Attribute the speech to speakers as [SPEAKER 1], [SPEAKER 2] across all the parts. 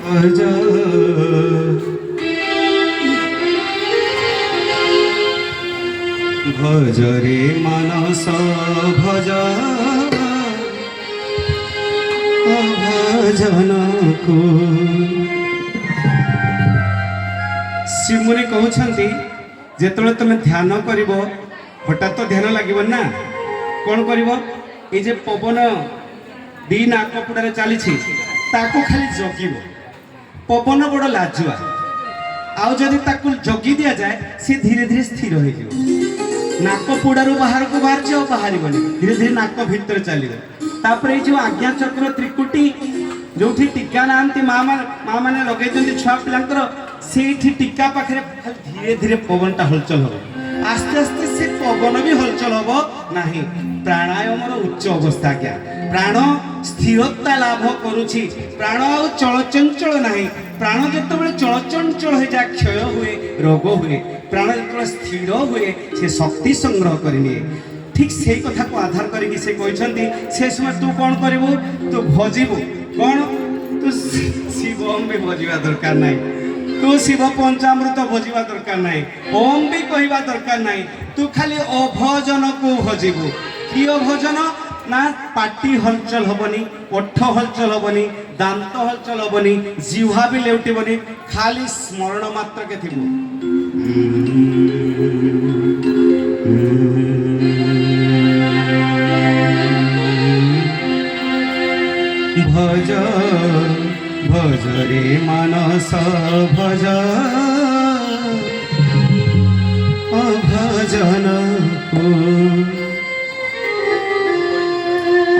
[SPEAKER 1] भज भज रे मनस भज भजन को शिवमुनि कहते जिते तुम ध्यान कर हठात तो ध्यान लगे ना कौन कर ये पवन दी नाकपुड़ा चली खाली जगिब पवन बड़ लाजुआ आउ जदि जगी दि जाए सी धीरे धीरे स्थिर हो नाकपुड़ारू बाहर को बाहर बाहर धीरे धीरे नाक भितर चलो तापर जो आज्ञा चक्र त्रिकुटी जो टीका नांती माँ मैंने लगे छुआ पिलांकर से टीका पाखे धीरे धीरे पवन टा हलचल हम आस्ते आस्ते से पवन भी हलचल हम ना प्राणायाम उच्च अवस्था क्या प्राण स्थिरता लाभ करुछि प्राण आ चलचंचल ना प्राण जो चलचंचल हो जाए क्षय हुए रोग हुए प्राण जो स्थिर हुए से शक्ति संग्रह करनी ठीक से कथा को आधार करके से कहते से समय तू कौन करू तू भजबू कौन तू शिव ओम भी भजवा दरकार नहीं तू शिव पंचामृत भजवा दरकार नहीं ओम भी कहवा दरकार नहीं तू खाली अभजन को भजबू कि अभजन ना पाटी हलचल हबनी ओठ हलचल हबनी दांत हलचल हबनी जिह्वा भी लेउटिबनी खाली स्मरण मात्र के थिबो भज भज रे मानस भज अभजन को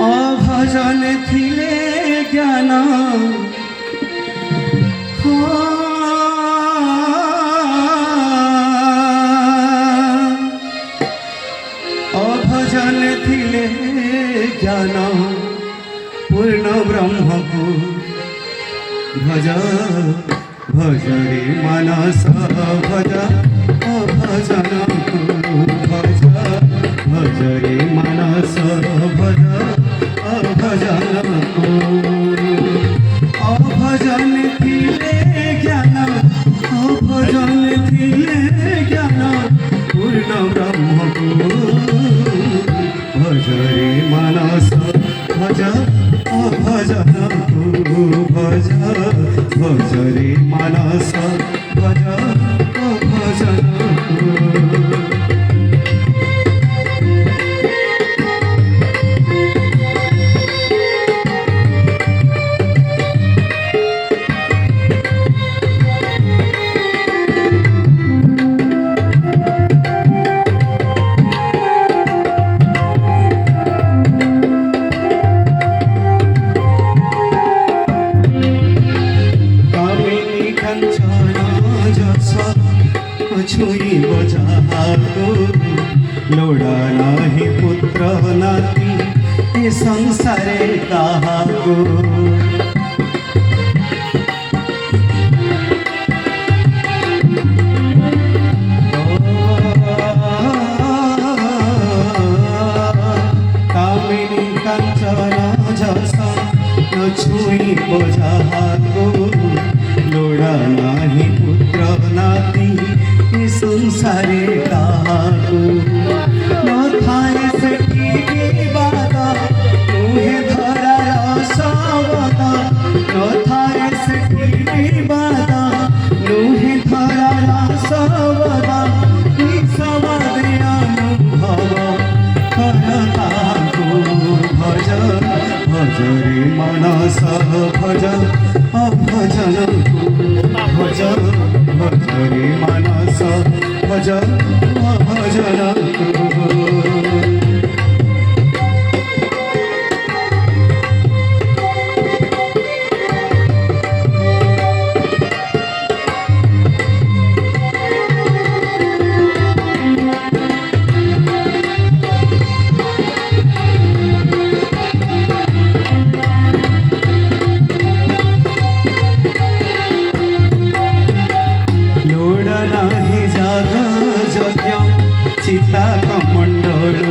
[SPEAKER 1] अभजन थिले ज्ञान अभजन थिले ज्ञान पूर्ण ब्रह्म को भज भज रे मानस भज अभजन को भज भज रे मानस भज अभजन को अभजन थिले ज्ञान अभजन थिले ज्ञान पूर्ण ब्रह्म को भज रे मानस भज अभजन को भज भज रे मानस भज अभजन को छुई बजाको लोड़ा नाही पुत्र नाती ये संसारे काहाको कामिनी कंचन जसा छुई बजाको लोड़ा नाही पुत्र नाती संसारे काहाको न थाए सेठी बाता तुहे धरार सबदा न थाए सेठी बाता तुहे धरार सबदा सबदे अनुभव करताको भज भज रे मनस भज अभजन को भज भज रे मानस भज अभजन को चिता कमंडल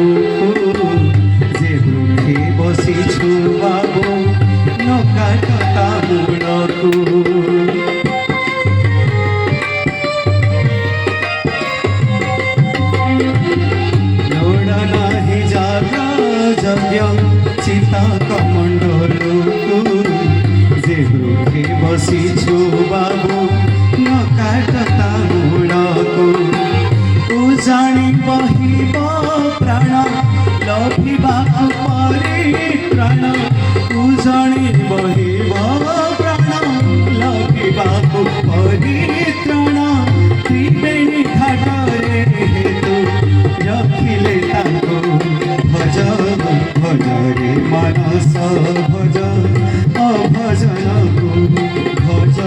[SPEAKER 1] उजणी बहिब प्राण लगिबाकु परित्राण त्रिवेणी घाटरे हेतु रखिले ताको भज भज रे मानस भज अभजन को भज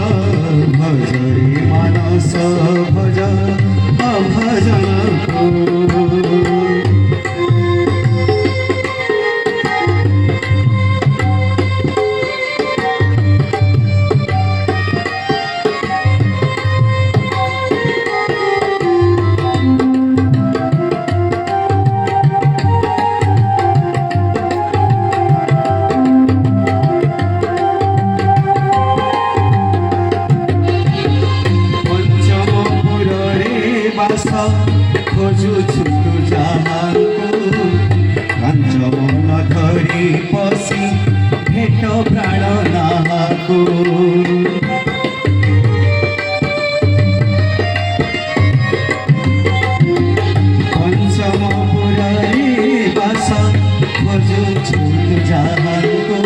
[SPEAKER 1] भज रे मानस भज अभजन को खोजुछु तु जहाँको काञ्चन धरी पसी भेट प्राण नाको पञ्चमपुरे बास खोजुछु तु जहाँको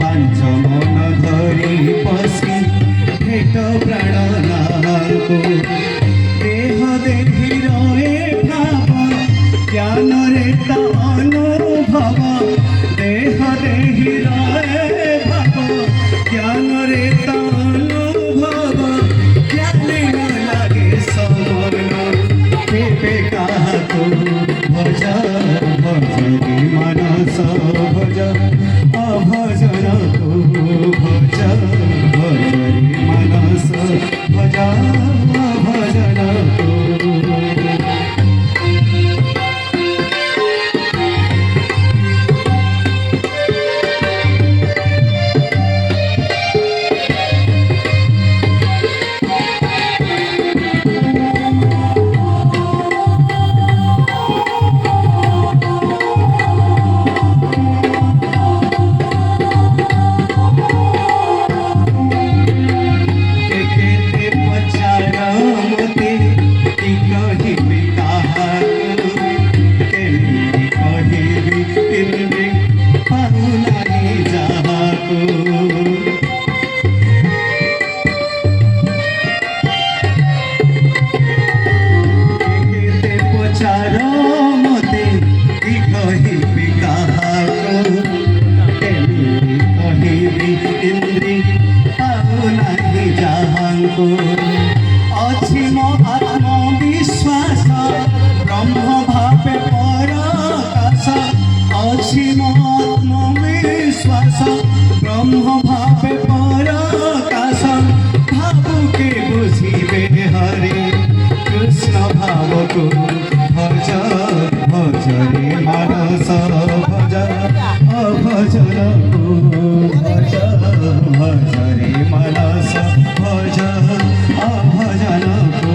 [SPEAKER 1] काञ्चन धरी पसी भेट प्राण नाको देह देखि रहे भाव ज्ञान रे अनुभव देह देखि रहे भाव ज्ञान रे अनुभव ज्ञानी न लागे समन केबे काहाको भज भज रे मानस भज अभजन को भज भज रे मानस भज भजन को अछि मो आत्मविश्वास ब्रह्म भावे पराकाश अछि मो आत्मविश्वास ब्रह्म भावे पराकाश भावुके बुझिबे हरे कृष्ण भाव को भज भज रे मानस भज अभजन को भज भज रे मानस भज अभजन को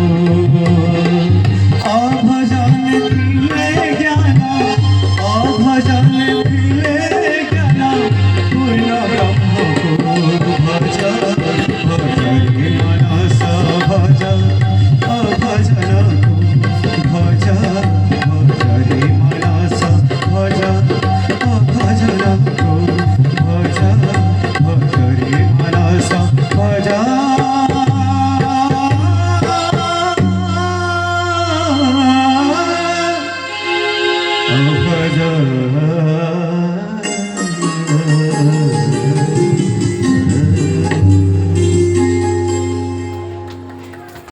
[SPEAKER 1] अभजन दिले ज्ञान अभजन दिले ज्ञान पूर्ण ब्रह्म को भज भज रे मानस भज अभजन को भज भज रे मानस भज अभजन को भज भज रे मानस भज अभजन